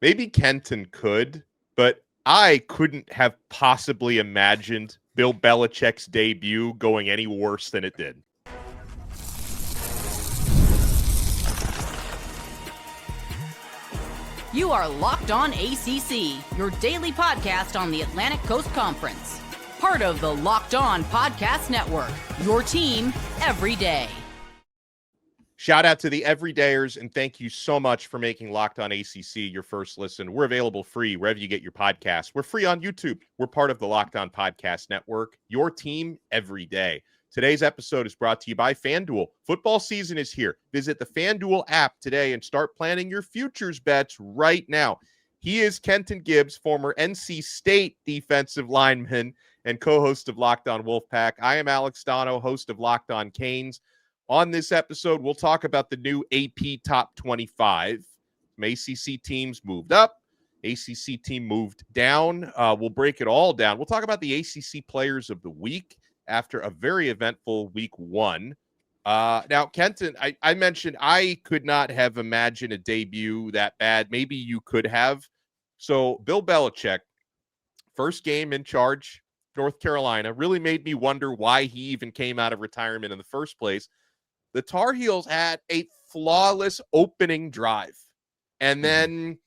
Maybe Kenton could, but I couldn't have possibly imagined Bill Belichick's debut going any worse than it did. You are Locked On ACC, your daily podcast on the Atlantic Coast Conference. Part of the Locked On Podcast Network, your team every day. Shout out to the everydayers, and thank you so much for making Locked On ACC your first listen. We're available free wherever you get your podcasts. We're free on YouTube. We're part of the Locked On Podcast Network, your team every day. Today's episode is brought to you by FanDuel. Football season is here. Visit the FanDuel app today and start planning your futures bets right now. He is Kenton Gibbs, former NC State defensive lineman and co-host of Locked On Wolfpack. I am Alex Donno, host of Locked On Canes. On this episode, we'll talk about the new AP Top 25. Some ACC teams moved up. ACC team moved down. We'll break it all down. We'll talk about the ACC Players of the Week after a very eventful week one. Now, Kenton, I mentioned I could not have imagined a debut that bad. Maybe you could have. So Bill Belichick, first game in charge, North Carolina, really made me wonder why he even came out of retirement in the first place. The Tar Heels had a flawless opening drive. And then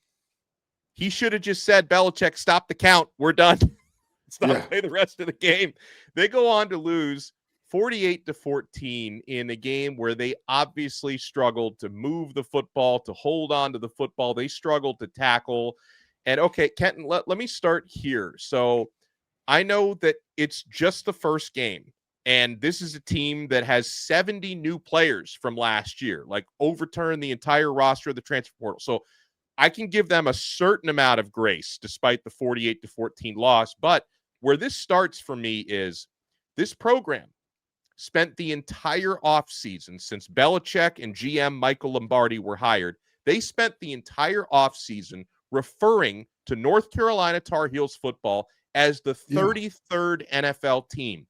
he should have just said, Belichick, stop the count. We're done. Let's not play the rest of the game. They go on to lose 48-14 in a game where they obviously struggled to move the football, to hold on to the football. They struggled to tackle. And okay, Kenton, let me start here. So I know that it's just the first game. And this is a team that has 70 new players from last year, like overturned the entire roster of the transfer portal. So I can give them a certain amount of grace despite the 48-14 loss. But where this starts for me is this program spent the entire offseason since Belichick and GM Michael Lombardi were hired. They spent the entire offseason referring to North Carolina Tar Heels football as the 33rd NFL team.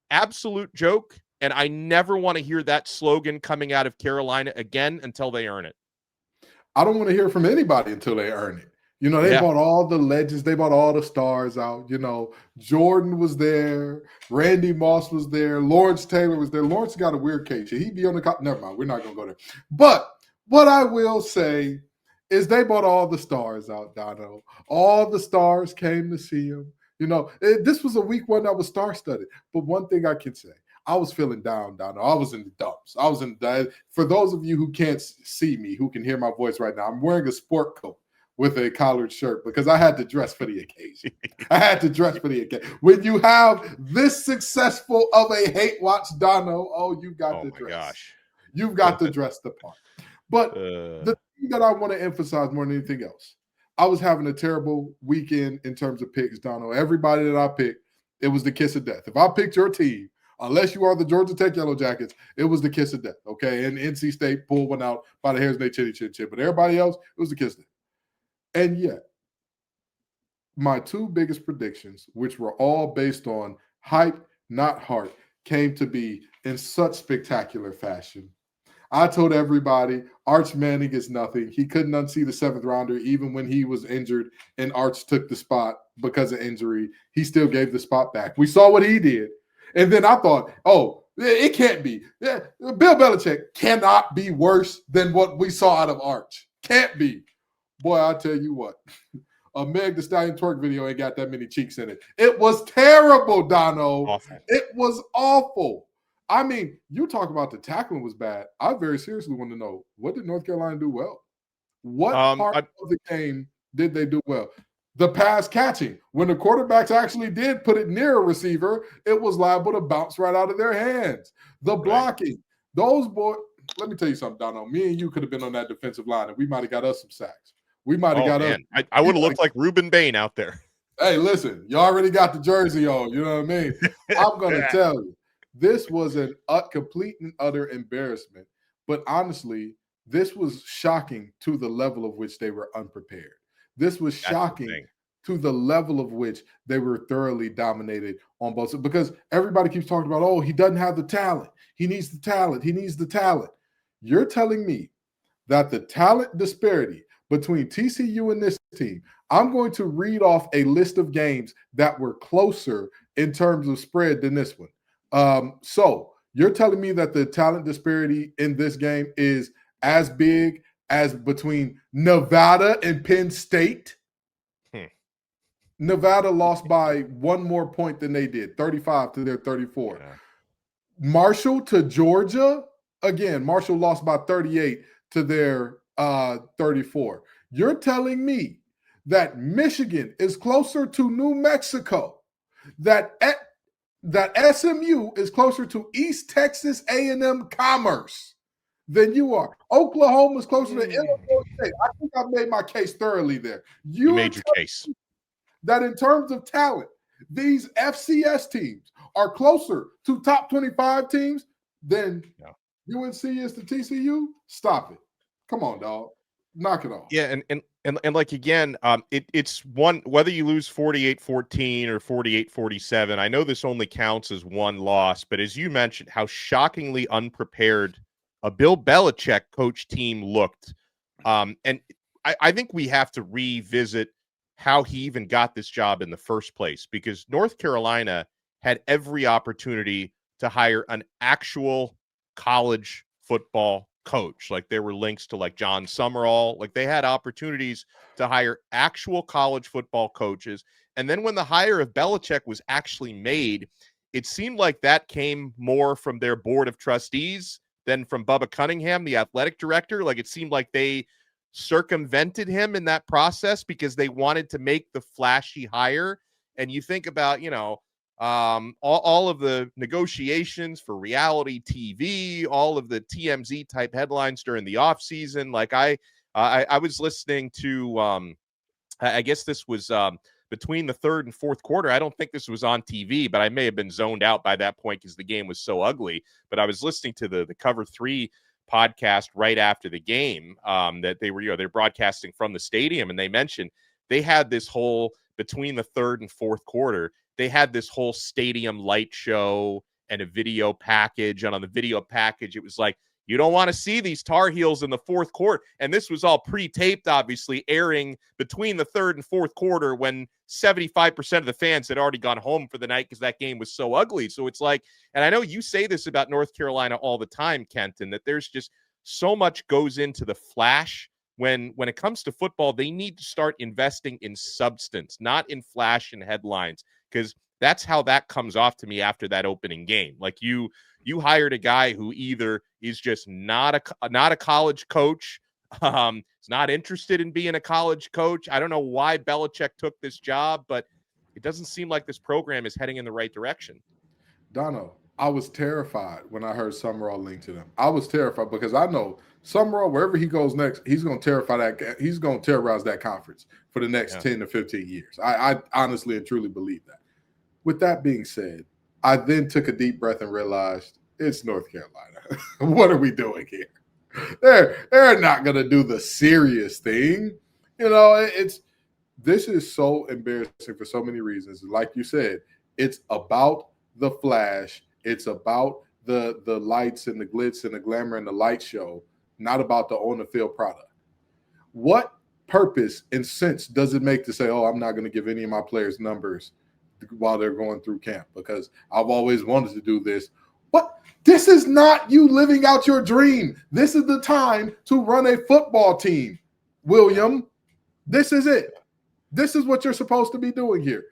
Absolute joke, and I never want to hear that slogan coming out of Carolina again until they earn it. I don't want to hear from anybody until they earn it. You know, they bought all the legends. They bought all the stars out. You know, Jordan was there. Randy Moss was there. Lawrence Taylor was there. Lawrence got a weird case. He'd be on the – never mind. We're not going to go there. But what I will say is they bought all the stars out, Donno. All the stars came to see him. You know, this was a week one that was star-studded. But one thing I can say, I was feeling down. I was in the dumps. I was in the – for those of you who can't see me, who can hear my voice right now, I'm wearing a sport coat with a collared shirt because I had to dress for the occasion. When you have this successful of a hate watch, Donno, you've got to dress. Gosh. You've got to dress the part. But the thing that I want to emphasize more than anything else, I was having a terrible weekend in terms of picks, Donno. Everybody that I picked, it was the kiss of death. If I picked your team, unless you are the Georgia Tech Yellow Jackets, it was the kiss of death, okay? And NC State pulled one out by the hairs of their chin. But everybody else, it was the kiss of death. And yet, my two biggest predictions, which were all based on hype, not heart, came to be in such spectacular fashion. I told everybody Arch Manning is nothing. He couldn't unsee the seventh rounder even when he was injured and Arch took the spot because of injury. He still gave the spot back. We saw what he did. And then I thought, it can't be. Yeah, Bill Belichick cannot be worse than what we saw out of Arch. Can't be. Boy, I tell you what, a Meg Thee Stallion twerk video ain't got that many cheeks in it. It was terrible, Donno. Awful. It was awful. I mean, you talk about the tackling was bad. I very seriously want to know, what did North Carolina do well? What part of the game did they do well? The pass catching. When the quarterbacks actually did put it near a receiver, it was liable to bounce right out of their hands. The blocking. Those boys, let me tell you something, Donno. Me and you could have been on that defensive line, and we might have got us some sacks. We might have got us. I would have looked like Reuben Bain out there. Hey, listen, you already got the jersey on. You know what I mean? I'm going to tell you, this was a complete and utter embarrassment. But honestly, this was shocking to the level of which they were unprepared. This was shocking to the level of which they were thoroughly dominated on both sides. Because everybody keeps talking about, he doesn't have the talent. He needs the talent. He needs the talent. You're telling me that the talent disparity between TCU and this team, I'm going to read off a list of games that were closer in terms of spread than this one. So you're telling me that the talent disparity in this game is as big as between Nevada and Penn State? Nevada lost by one more point than they did, 35 to their 34. Yeah. Marshall to Georgia, again, Marshall lost by 38 to their 34. You're telling me that Michigan is closer to New Mexico, that SMU is closer to East Texas A&M Commerce than you are. Oklahoma is closer to Illinois State. I think I've made my case thoroughly there. You made your case. That in terms of talent, these FCS teams are closer to top 25 teams than UNC is to TCU? Stop it. Come on, dog. Knock it off. Yeah, and like, again, it's one, whether you lose 48-14 or 48-47, I know this only counts as one loss, but as you mentioned, how shockingly unprepared a Bill Belichick coach team looked. And I think we have to revisit how he even got this job in the first place, because North Carolina had every opportunity to hire an actual college football coach. Like, there were links to like John Summerall. Like, they had opportunities to hire actual college football coaches. And then when the hire of Belichick was actually made, it seemed like that came more from their board of trustees than from Bubba Cunningham, the athletic director. Like, it seemed like they circumvented him in that process because they wanted to make the flashy hire. And you think about, all of the negotiations for reality TV, all of the TMZ type headlines during the off season. Like, I was listening to, I guess this was between the third and fourth quarter. I don't think this was on TV, but I may have been zoned out by that point because the game was so ugly. But I was listening to the Cover 3 podcast right after the game, that they were, they're broadcasting from the stadium, and they mentioned they had this whole, between the third and fourth quarter, they had this whole stadium light show and a video package. And on the video package, it was like, you don't want to see these Tar Heels in the fourth quarter. And this was all pre-taped, obviously, airing between the third and fourth quarter when 75% of the fans had already gone home for the night because that game was so ugly. So it's like, and I know you say this about North Carolina all the time, Kenton, that there's just so much goes into the flash. When it comes to football, they need to start investing in substance, not in flash and headlines, because that's how that comes off to me after that opening game. Like, you hired a guy who either is just not a college coach, is not interested in being a college coach. I don't know why Belichick took this job, but it doesn't seem like this program is heading in the right direction. Donno, I was terrified when I heard Summerall linked to them. I was terrified because I know Summerall, wherever he goes next, he's going to he's going to terrorize that conference for the next 10 to 15 years. I honestly and truly believe that. With that being said, I then took a deep breath and realized it's North Carolina. What are we doing here? They're not going to do the serious thing. This is so embarrassing for so many reasons. Like you said, it's about the flash. It's about the lights and the glitz and the glamour and the light show, not about the on-the-field product. What purpose and sense does it make to say, oh, I'm not going to give any of my players numbers while they're going through camp because I've always wanted to do this? What? This is not you living out your dream. This is the time to run a football team, William. This is it. This is what you're supposed to be doing here.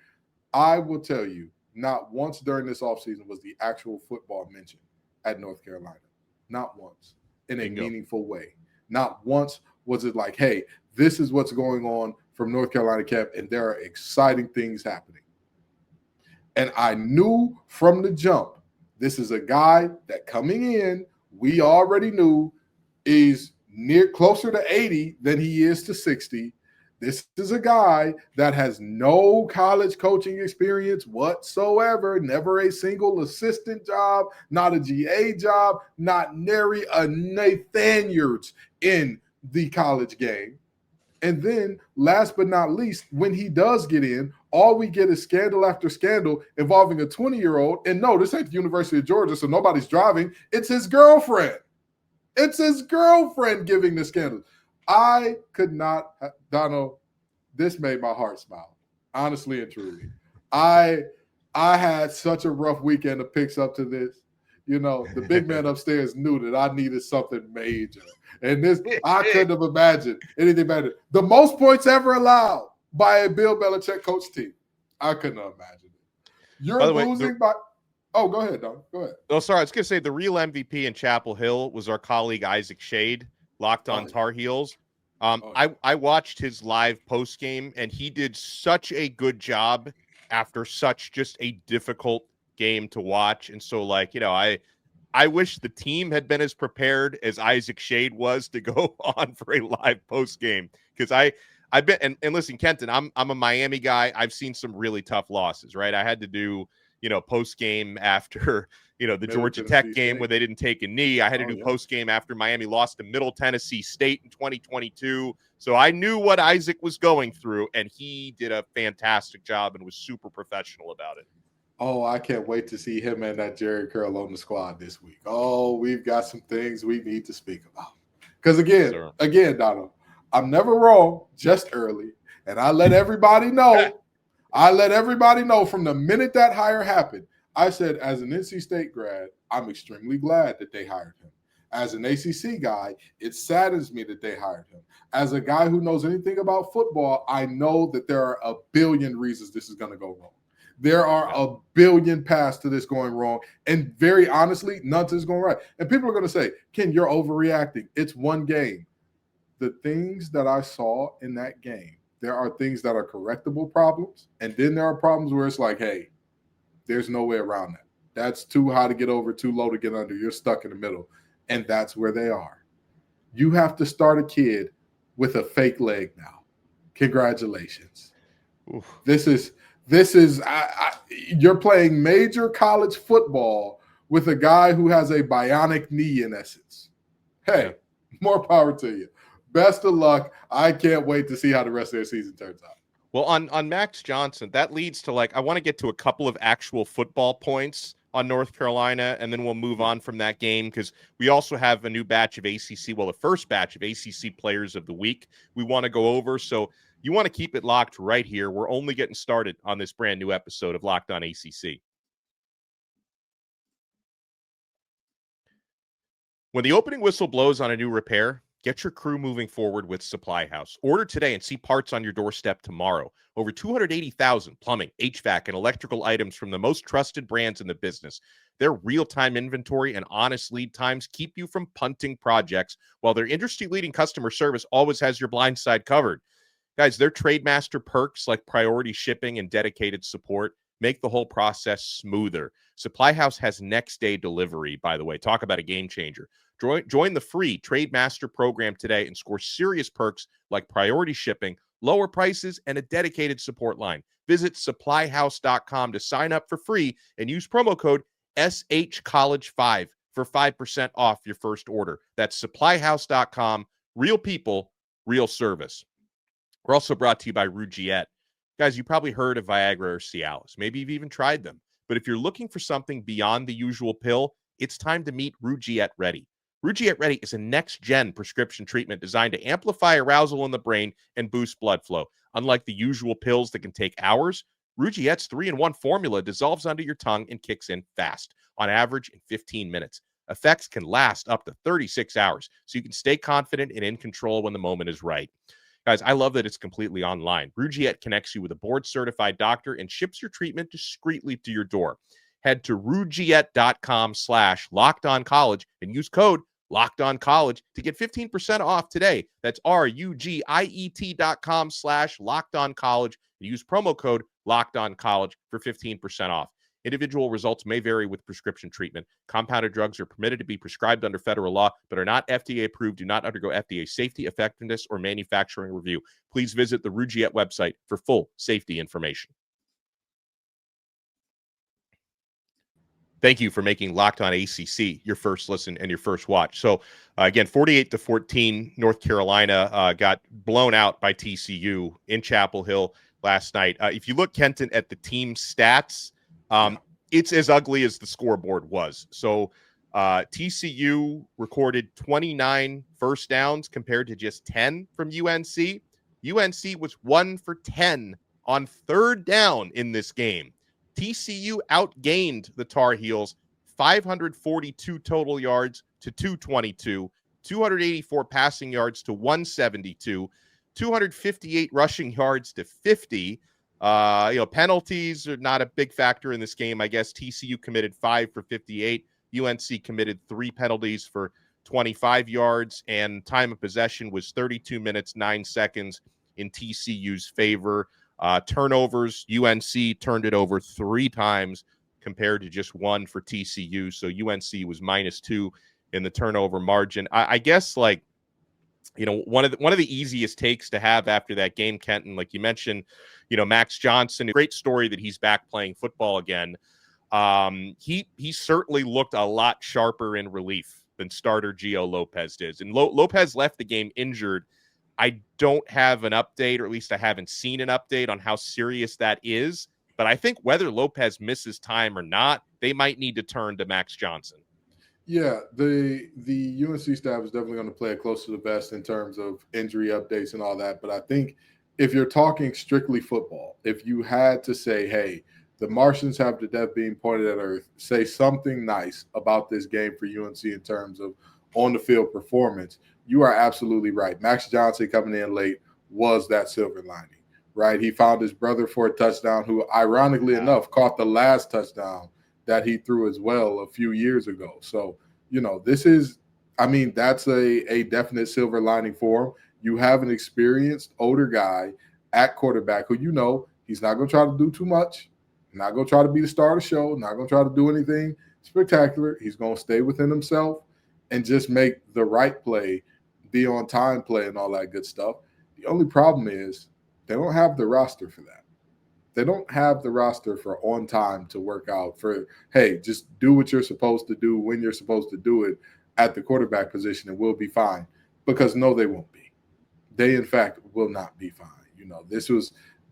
I will tell you, not once during this offseason was the actual football mentioned at North Carolina. Not once in a meaningful way. Not once was it like, hey, this is what's going on from North Carolina camp, and there are exciting things happening. And I knew from the jump, this is a guy that coming in, we already knew is closer to 80 than he is to 60. This is a guy that has no college coaching experience whatsoever, never a single assistant job, not a GA job, not nary a Nathaniel's in the college game. And then last but not least, when he does get in, all we get is scandal after scandal involving a 20-year-old. And no, this ain't the University of Georgia, so nobody's driving. It's his girlfriend. It's his girlfriend giving the scandal. I could not, Donald, this made my heart smile, honestly and truly. I had such a rough weekend of picks up to this. You know, the big man upstairs knew that I needed something major. And this, I couldn't have imagined anything better. The most points ever allowed by a Bill Belichick coach team. I couldn't have imagined it. You're losing by. Oh, go ahead, Don. Go ahead. Oh, sorry. I was going to say the real MVP in Chapel Hill was our colleague Isaac Shade, Locked on Tar Heels. I watched his live post game, and he did such a good job after such just a difficult game to watch. And so, like, you know, I wish the team had been as prepared as Isaac Shade was to go on for a live post game, because I've been and listen, Kenton, I'm a Miami guy. I've seen some really tough losses, right? I had to do, you know, post game after, you know, the Georgia Tech game where they didn't take a knee. I had to do post game after Miami lost to Middle Tennessee State in 2022. So I knew what Isaac was going through, and he did a fantastic job and was super professional about it. Oh, I can't wait to see him and that Jerry Curl on the squad this week. Oh, we've got some things we need to speak about. Because again, Donald, I'm never wrong, just early. And I let everybody know. From the minute that hire happened. I said, as an NC State grad, I'm extremely glad that they hired him. As an ACC guy, it saddens me that they hired him. As a guy who knows anything about football, I know that there are a billion reasons this is going to go wrong. There are a billion paths to this going wrong. And very honestly, nothing's going right. And people are going to say, Ken, you're overreacting. It's one game. The things that I saw in that game, there are things that are correctable problems. And then there are problems where it's like, hey, there's no way around that. That's too high to get over, too low to get under. You're stuck in the middle. And that's where they are. You have to start a kid with a fake leg now. Congratulations. Oof. This is you're playing major college football with a guy who has a bionic knee in essence. Hey, more power to you. Best of luck. I can't wait to see how the rest of their season turns out. Well, on Max Johnson, that leads to, like, I want to get to a couple of actual football points on North Carolina, and then we'll move on from that game, because we also have a new batch of ACC, well, the first batch of ACC Players of the Week we want to go over. So you want to keep it locked right here. We're only getting started on this brand new episode of Locked On ACC. When the opening whistle blows on a new repair, get your crew moving forward with Supply House. Order today and see parts on your doorstep tomorrow. Over 280,000 plumbing, HVAC, and electrical items from the most trusted brands in the business. Their real-time inventory and honest lead times keep you from punting projects, while their industry-leading customer service always has your blind side covered. Guys, their Trademaster perks like priority shipping and dedicated support make the whole process smoother. Supply House has next-day delivery, by the way. Talk about a game changer. Join the free Trademaster program today and score serious perks like priority shipping, lower prices, and a dedicated support line. Visit supplyhouse.com to sign up for free and use promo code SHCollege5 for 5% off your first order. That's supplyhouse.com. Real people, real service. We're also brought to you by Rougiette. Guys, you probably heard of Viagra or Cialis. Maybe you've even tried them. But if you're looking for something beyond the usual pill, it's time to meet Rougiette Ready. Rougiette Ready is a next-gen prescription treatment designed to amplify arousal in the brain and boost blood flow. Unlike the usual pills that can take hours, Rougiette's 3-in-1 formula dissolves under your tongue and kicks in fast, on average in 15 minutes. Effects can last up to 36 hours, so you can stay confident and in control when the moment is right. Guys, I love that it's completely online. Rougiette connects you with a board-certified doctor and ships your treatment discreetly to your door. Head to rougiette.com/lockedoncollege and use code LockedOnCollege to get 15% off today. That's RUGIET.com/lockedoncollege and use promo code LockedOnCollege for 15% off. Individual results may vary with prescription treatment. Compounded drugs are permitted to be prescribed under federal law, but are not FDA approved, do not undergo FDA safety, effectiveness, or manufacturing review. Please visit the Rougiette website for full safety information. Thank you for making Locked On ACC your first listen and your first watch. So, again, 48-14, North Carolina got blown out by TCU in Chapel Hill last night. If you look, Kenton, at the team stats, it's as ugly as the scoreboard was. So TCU recorded 29 first downs compared to just 10 from UNC. UNC was 1 for 10 on third down in this game. TCU outgained the Tar Heels 542 total yards to 222, 284 passing yards to 172, 258 rushing yards to 50. Penalties are not a big factor in this game. I guess TCU committed 5 for 58. UNC committed 3 penalties for 25 yards, and time of possession was 32 minutes, 9 seconds in TCU's favor. Turnovers, UNC turned it over 3 times compared to just 1 for TCU. So UNC was -2 in the turnover margin. I guess, one of the easiest takes to have after that game, Kenton, like you mentioned, Max Johnson, a great story that he's back playing football again. He certainly looked a lot sharper in relief than starter Gio Lopez did. And Lopez left the game injured. I don't have an update, or at least I haven't seen an update on how serious that is. But I think whether Lopez misses time or not, they might need to turn to Max Johnson. Yeah, the UNC staff is definitely going to play it close to the vest in terms of injury updates and all that. But I think if you're talking strictly football, if you had to say, hey, the Martians have the death being pointed at Earth, say something nice about this game for UNC in terms of on-the-field performance, you are absolutely right. Max Johnson coming in late was that silver lining, right? He found his brother for a touchdown, who ironically enough caught the last touchdown that he threw as well a few years ago. So, this is, that's a definite silver lining for him. You have an experienced older guy at quarterback who, he's not going to try to do too much, not going to try to be the star of the show, not going to try to do anything spectacular. He's going to stay within himself and just make the right play, be on time play, and all that good stuff. The only problem is they don't have the roster for that. They don't have the roster for on time to work out for, hey, just do what you're supposed to do when you're supposed to do it at the quarterback position and we'll be fine. Because no, they won't be. They, in fact, will not be fine.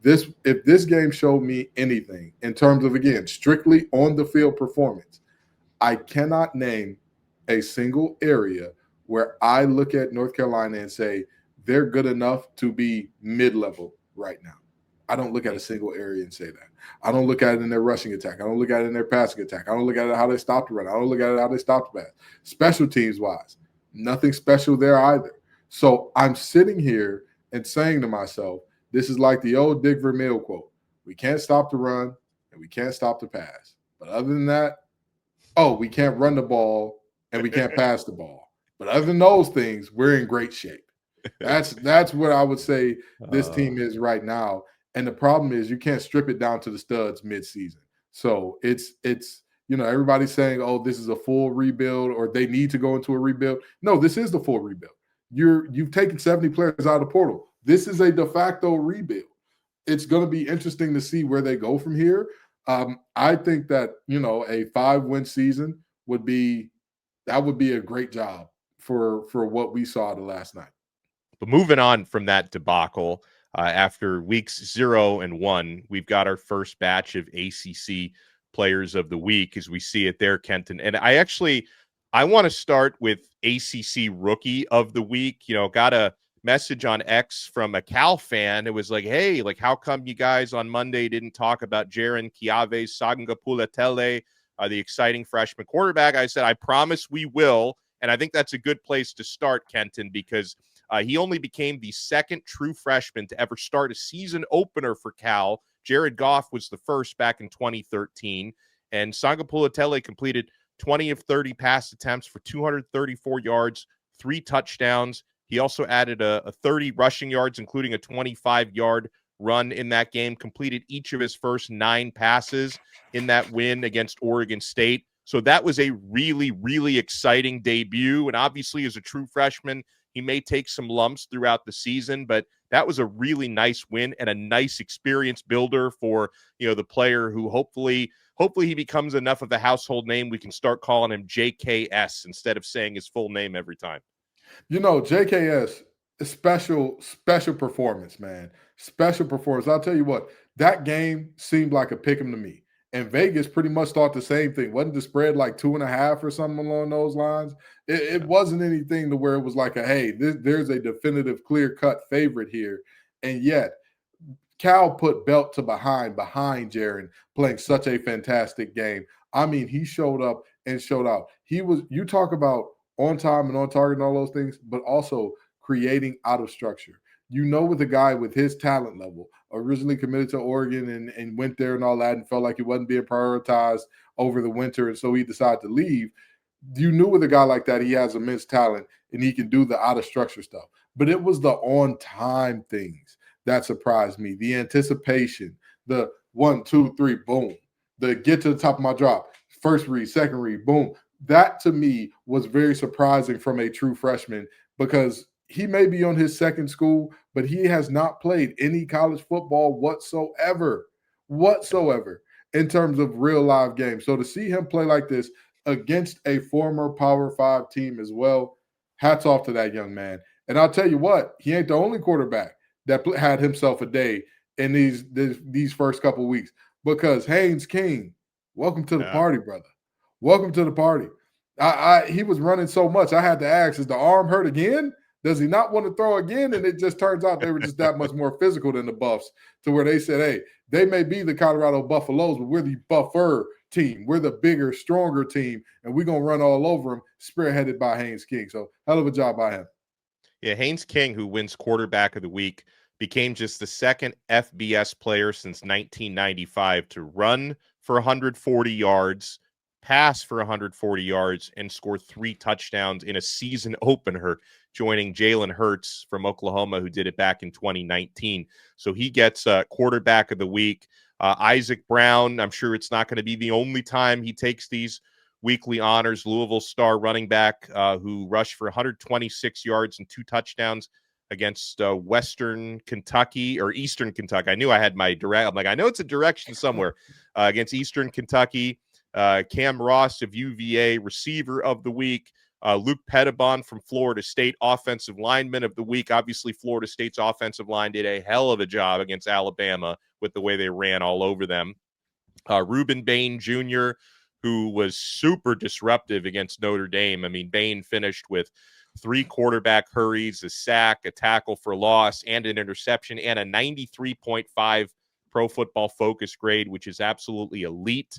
If this game showed me anything in terms of, again, strictly on the field performance, I cannot name a single area where I look at North Carolina and say they're good enough to be mid-level right now. I don't look at a single area and say that. I don't look at it in their rushing attack. I don't look at it in their passing attack. I don't look at it how they stopped the run. I don't look at it how they stopped the pass. Special teams wise, nothing special there either. So I'm sitting here and saying to myself, this is like the old Dick Vermeil quote. We can't stop the run and we can't stop the pass. But other than that, we can't run the ball and we can't pass the ball. But other than those things, we're in great shape. That's what I would say this team is right now. And the problem is you can't strip it down to the studs mid-season. So it's everybody's saying, this is a full rebuild or they need to go into a rebuild. No, this is the full rebuild. You've taken 70 players out of the portal. This is a de facto rebuild. It's going to be interesting to see where they go from here. I think that, a 5-win season would be a great job for what we saw the last night. But moving on from that debacle, after weeks 0 and 1, we've got our first batch of ACC Players of the Week as we see it there, Kenton. And I want to start with ACC Rookie of the Week. Got a message on X from a Cal fan. It was like, hey, how come you guys on Monday didn't talk about Jiren, Kave, Saga, Pulatelle, the exciting freshman quarterback? I said, I promise we will. And I think that's a good place to start, Kenton, because he only became the second true freshman to ever start a season opener for Cal. Jared Goff was the first back in 2013. And Saga Pulatelle completed 20 of 30 pass attempts for 234 yards, 3 touchdowns. He also added a 30 rushing yards, including a 25-yard run in that game, completed each of his first 9 passes in that win against Oregon State. So that was a really, really exciting debut. And obviously, as a true freshman, he may take some lumps throughout the season, but that was a really nice win and a nice experience builder for, the player who hopefully he becomes enough of a household name. We can start calling him JKS instead of saying his full name every time. JKS, special performance, man. Special performance. I'll tell you what, that game seemed like a pick 'em to me. And Vegas pretty much thought the same thing. Wasn't the spread like 2.5 or something along those lines? It wasn't anything to where it was like hey, there's a definitive clear-cut favorite here. And yet, Cal put belt to behind Jiren, playing such a fantastic game. I mean, he showed up and showed out. You talk about on time and on target and all those things, but also creating out of structure. With a guy with his talent level, originally committed to Oregon and went there and all that and felt like he wasn't being prioritized over the winter, and so he decided to leave. You knew with a guy like that, he has immense talent and he can do the out of structure stuff. But it was the on time things that surprised me. The anticipation, the 1, 2, 3, boom, the get to the top of my drop, first read, second read, boom. That to me was very surprising from a true freshman, because he may be on his second school, but he has not played any college football whatsoever in terms of real live games. So to see him play like this against a former Power 5 team as well, hats off to that young man. And I'll tell you what, he ain't the only quarterback that had himself a day in these first couple weeks, because Haynes King, welcome to the party, brother. Welcome to the party. He was running so much, I had to ask, is the arm hurt again? Does he not want to throw again? And it just turns out they were just that much more physical than the Buffs, to where they said, hey, they may be the Colorado Buffaloes, but we're the buffer team. We're the bigger, stronger team, and we're going to run all over them, spearheaded by Haynes King. So hell of a job by him. Yeah, Haynes King, who wins quarterback of the week, became just the second FBS player since 1995 to run for 140 yards, pass for 140 yards, and score 3 touchdowns in a season opener, joining Jalen Hurts from Oklahoma, who did it back in 2019. So he gets quarterback of the week. Isaac Brown, I'm sure it's not going to be the only time he takes these weekly honors. Louisville star running back who rushed for 126 yards and 2 touchdowns against Eastern Kentucky. I knew I had my direct. I'm like, I know it's a direction somewhere. Against Eastern Kentucky. Cam Ross of UVA, receiver of the week. Luke Petitbon from Florida State, offensive lineman of the week. Obviously, Florida State's offensive line did a hell of a job against Alabama with the way they ran all over them. Reuben Bain Jr., who was super disruptive against Notre Dame. I mean, Bain finished with 3 quarterback hurries, a sack, a tackle for loss, and an interception, and a 93.5 Pro Football Focus grade, which is absolutely elite.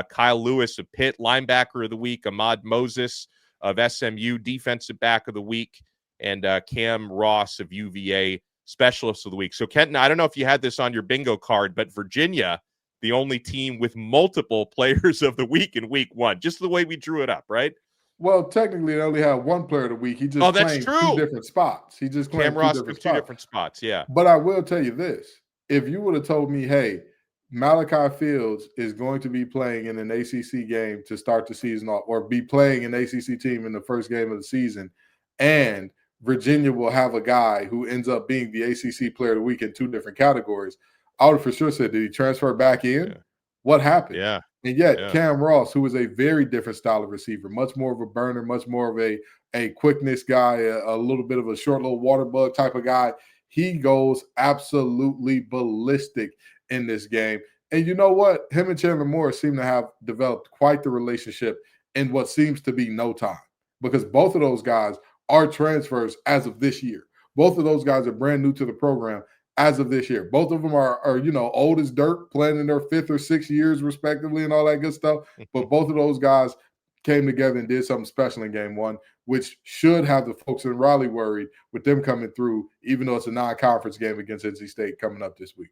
Kyle Lewis of Pitt, linebacker of the week. Ahmad Moses of SMU, defensive back of the week. And Cam Ross of UVA, specialist of the week. So, Kenton, I don't know if you had this on your bingo card, but Virginia, the only team with multiple players of the week in week 1, just the way we drew it up, right? Well, technically, they only had 1 player of the week. He just claimed 2 different spots. He just claimed Cam Ross took 2 different spots, yeah. But I will tell you this. If you would have told me, hey, Malachi Fields is going to be playing in an ACC game to start the season off, or be playing an ACC team in the first game of the season, and Virginia will have a guy who ends up being the ACC player of the week in 2 different categories, I would have for sure said, did he transfer back in? Yeah. What happened? Yeah. And yet Cam Ross, who is a very different style of receiver, much more of a burner, much more of a quickness guy, a little bit of a short little water bug type of guy, he goes absolutely ballistic in this game. And you know what? Him and Chandler Morris seem to have developed quite the relationship in what seems to be no time, because both of those guys are transfers as of this year. Both of those guys are brand new to the program as of this year. Both of them are old as dirt, playing in their 5th or 6th years respectively and all that good stuff. But both of those guys came together and did something special in game 1, which should have the folks in Raleigh worried with them coming through, even though it's a non-conference game against NC State coming up this week.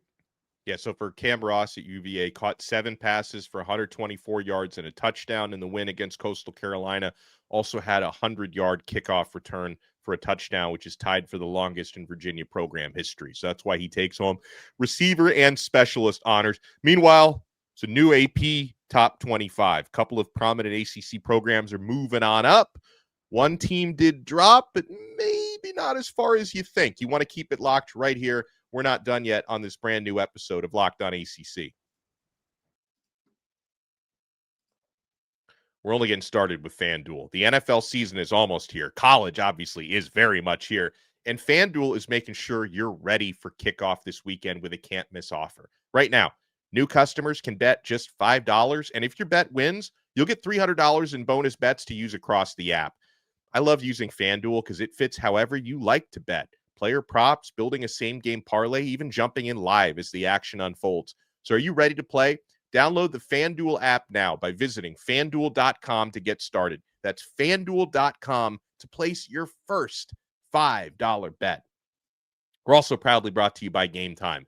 Yeah, so for Cam Ross at UVA, caught 7 passes for 124 yards and a touchdown in the win against Coastal Carolina. Also had a 100-yard kickoff return for a touchdown, which is tied for the longest in Virginia program history. So that's why he takes home receiver and specialist honors. Meanwhile, it's a new AP top 25. A couple of prominent ACC programs are moving on up. One team did drop, but maybe not as far as you think. You want to keep it locked right here. We're not done yet on this brand new episode of Locked On ACC. We're only getting started with FanDuel. The NFL season is almost here. College, obviously, is very much here. And FanDuel is making sure you're ready for kickoff this weekend with a can't-miss offer. Right now, New customers can bet just $5, and if your bet wins, you'll get $300 in bonus bets to use across the app. I love using FanDuel because it fits however you like to bet. Player props, building a same-game parlay, even jumping in live as the action unfolds. So are you ready to play? Download the FanDuel app now by visiting FanDuel.com to get started. That's FanDuel.com to place your first $5 bet. We're also proudly brought to you by Game Time.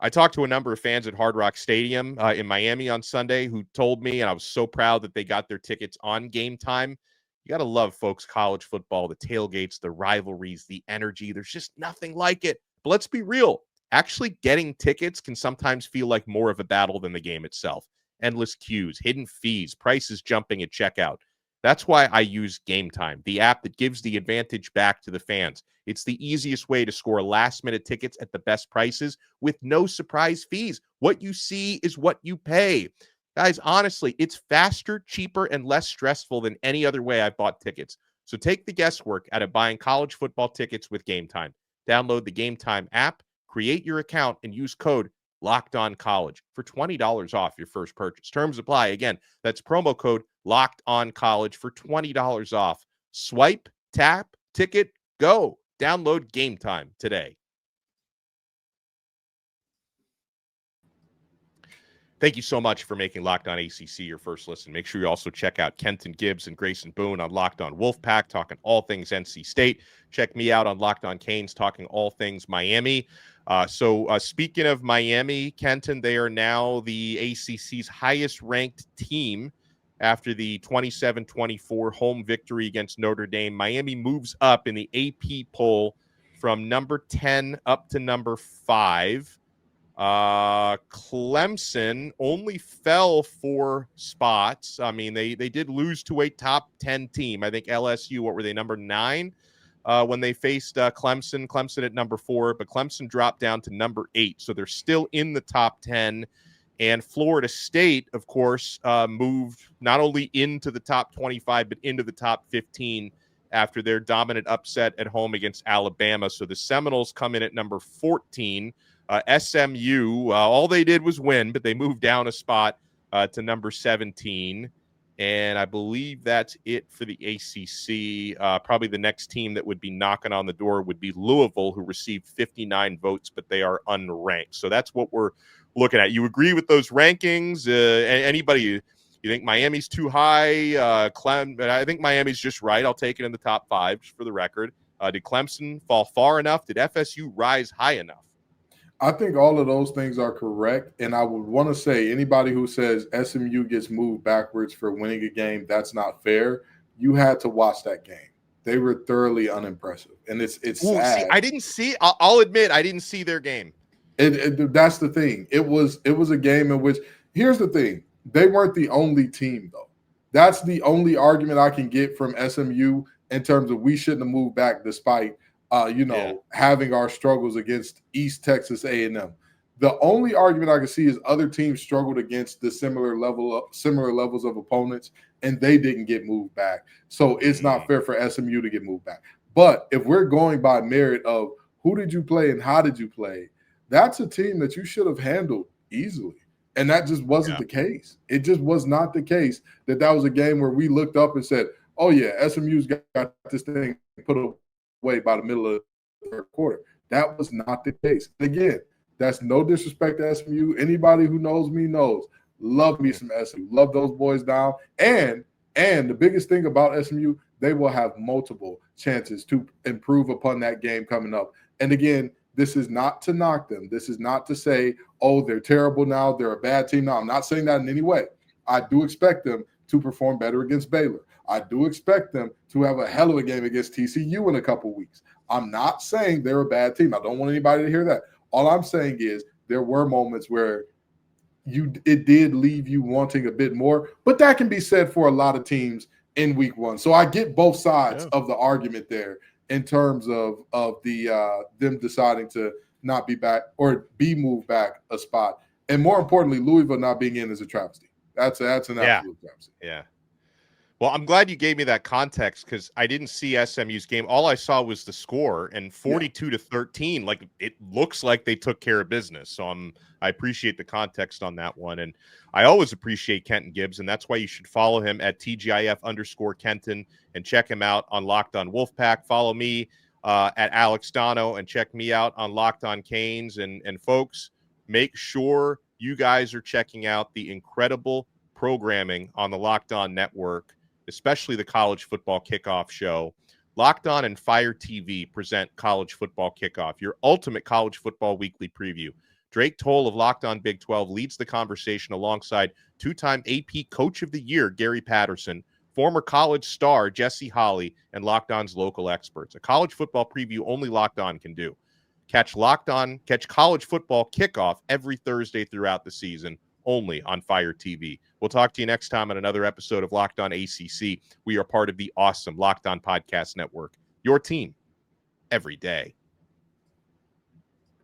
I talked to a number of fans at Hard Rock Stadium in Miami on Sunday who told me, and I was so proud that they got their tickets on Game Time. You got to love, folks, college football, the tailgates, the rivalries, the energy. There's just nothing like it. But let's be real. Actually getting tickets can sometimes feel like more of a battle than the game itself. Endless queues, hidden fees, prices jumping at checkout. That's why I use Game Time, the app that gives the advantage back to the fans. It's the easiest way to score last-minute tickets at the best prices with no surprise fees. What you see is what you pay. Guys, honestly, it's faster, cheaper, and less stressful than any other way I've bought tickets. So take the guesswork out of buying college football tickets with Game Time. Download the Game Time app, create your account, and use code LOCKEDONCollege for $20 off your first purchase. Terms apply. Again, that's promo code LOCKEDONCollege for $20 off. Swipe, tap, ticket, go. Download Game Time today. Thank you so much for making Locked On ACC your first listen. Make sure you also check out Kenton Gibbs and Grayson Boone on Locked On Wolfpack, talking all things NC State. Check me out on Locked On Canes, talking all things Miami. So speaking of Miami, Kenton, they are now the ACC's highest-ranked team after the 27-24 home victory against Notre Dame. Miami moves up in the AP poll from number 10 up to number 5. Clemson only fell 4 spots. I mean, they did lose to a top 10 team. I think LSU, what were they, number 9 when they faced Clemson? Clemson at number 4, but Clemson dropped down to number 8. So they're still in the top 10. And Florida State, of course, moved not only into the top 25, but into the top 15 after their dominant upset at home against Alabama. So the Seminoles come in at number 14. SMU, all they did was win, but they moved down a spot to number 17. And I believe that's it for the ACC. Probably the next team that would be knocking on the door would be Louisville, who received 59 votes, but they are unranked. So that's what we're looking at. You agree with those rankings? Anybody, you think Miami's too high? I think Miami's just right. I'll take it in the top 5 just for the record. Did Clemson fall far enough? Did FSU rise high enough? I think all of those things are correct. And I would want to say anybody who says SMU gets moved backwards for winning a game, that's not fair. You had to watch that game. They were thoroughly unimpressive. And it's sad. See, I didn't see – I'll admit I didn't see their game. That's the thing. It was a game in which – here's the thing. They weren't the only team, though. That's the only argument I can get from SMU in terms of we shouldn't have moved back despite – having our struggles against East Texas A&M. The only argument I can see is other teams struggled against the similar levels of opponents, and they didn't get moved back. So it's not fair for SMU to get moved back. But if we're going by merit of who did you play and how did you play, that's a team that you should have handled easily. And that just wasn't the case. It just was not the case that was a game where we looked up and said, oh, yeah, SMU's got this thing put away by the middle of the third quarter. That was not the case. Again, that's no disrespect to SMU. Anybody who knows me knows. Love me some SMU. Love those boys down. And the biggest thing about SMU, they will have multiple chances to improve upon that game coming up. And again, this is not to knock them. This is not to say, oh, they're terrible now. They're a bad team now. I'm not saying that in any way. I do expect them to perform better against Baylor. I do expect them to have a hell of a game against TCU in a couple weeks. I'm not saying they're a bad team. I don't want anybody to hear that. All I'm saying is there were moments where it did leave you wanting a bit more, but that can be said for a lot of teams in week 1. So I get both sides of the argument there in terms of them deciding to not be back or be moved back a spot. And more importantly, Louisville not being in is a travesty. That's an absolute travesty. Yeah. Well, I'm glad you gave me that context because I didn't see SMU's game. All I saw was the score, and 42-13. Like, it looks like they took care of business. So I appreciate the context on that one, and I always appreciate Kenton Gibbs, and that's why you should follow him at TGIF_Kenton and check him out on Locked On Wolfpack. Follow me at Alex Donno and check me out on Locked On Canes. And folks, make sure you guys are checking out the incredible programming on the Locked On Network, especially the college football kickoff show. Locked On and Fire TV present College Football Kickoff, your ultimate college football weekly preview. Drake Toll of Locked On Big 12 leads the conversation alongside two-time AP Coach of the Year, Gary Patterson, former college star Jesse Holley, and Locked On's local experts. A college football preview only Locked On can do. Catch College Football Kickoff every Thursday throughout the season, only on Fire TV. We'll talk to you next time on another episode of Locked On ACC. We are part of the awesome Locked On Podcast Network, your team every day.